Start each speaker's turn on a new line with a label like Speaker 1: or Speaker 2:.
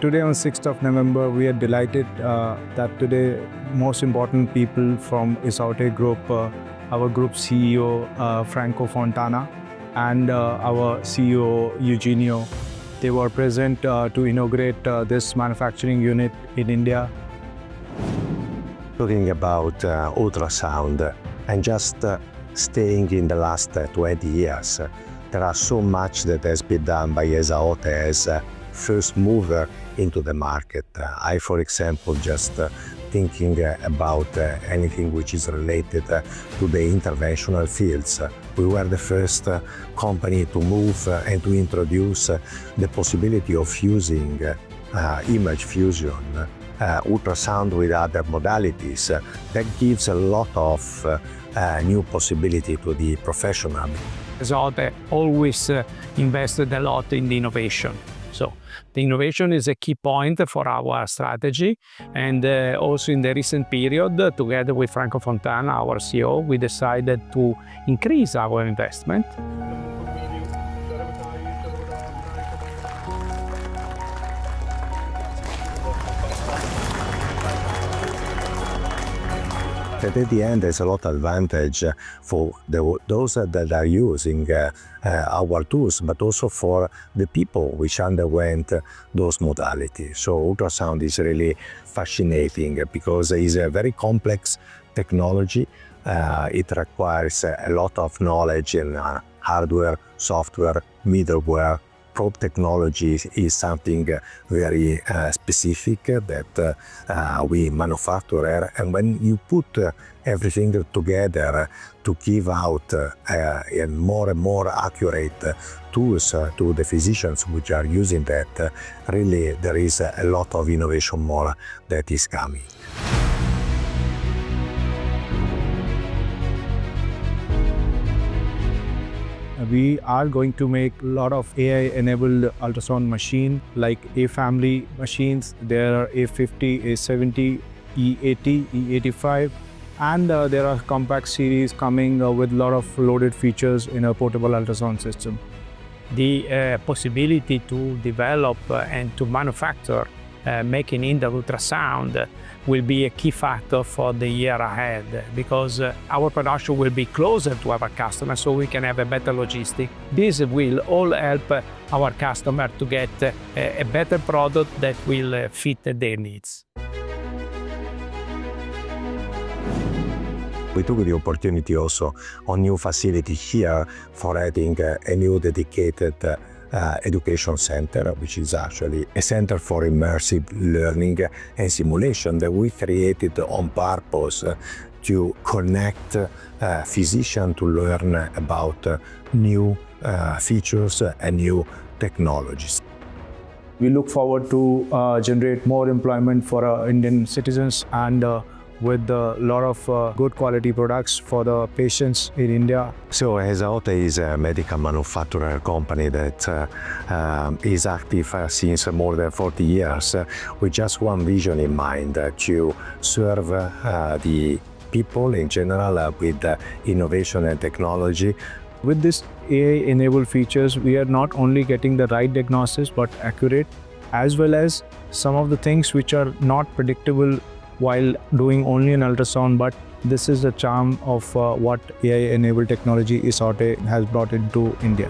Speaker 1: Today on 6th of November, we are delighted that today most important people from Esaote Group, our group CEO Franco Fontana and our CEO Eugenio, they were present to inaugurate this manufacturing unit in India.
Speaker 2: Talking about ultrasound and just staying in the last 20 years, there are so much that has been done by Esaote as first mover into the market. I, for example, just thinking about anything which is related to the interventional fields. We were the first company to move and to introduce the possibility of using image fusion, ultrasound with other modalities. That gives a lot of new possibility to the professional.
Speaker 3: Esaote always invested a lot in the innovation. So the innovation is a key point for our strategy, and also in the recent period, together with Franco Fontana, our CEO, we decided to increase our investment.
Speaker 2: That at the end, there's a lot of advantage for those that are using our tools, but also for the people which underwent those modalities. So ultrasound is really fascinating because it's a very complex technology. It requires a lot of knowledge in hardware, software, middleware. Probe technology is something very specific that we manufacture, and when you put everything together to give out and more accurate tools to the physicians which are using that, really there is a lot of innovation more that is coming.
Speaker 1: We are going to make a lot of AI-enabled ultrasound machine like A-family machines. There are A50, A70, E80, E85, and there are compact series coming with a lot of loaded features in a portable ultrasound system.
Speaker 3: The possibility to develop and to manufacture making in the ultrasound will be a key factor for the year ahead, because our production will be closer to our customers, so we can have a better logistic. This will all help our customer to get a better product that will fit their needs.
Speaker 2: We took the opportunity also on new facility here for adding a new dedicated education center, which is actually a center for immersive learning and simulation that we created on purpose to connect physicians to learn about new features and new technologies.
Speaker 1: We look forward to generate more employment for our Indian citizens and with a lot of good quality products for the patients in India.
Speaker 2: So Esaote is a medical manufacturer company that is active since more than 40 years with just one vision in mind, to serve the people in general with innovation and technology.
Speaker 1: With this AI-enabled features, we are not only getting the right diagnosis but accurate, as well as some of the things which are not predictable while doing only an ultrasound, but this is the charm of what AI-enabled technology Esaote has brought into India.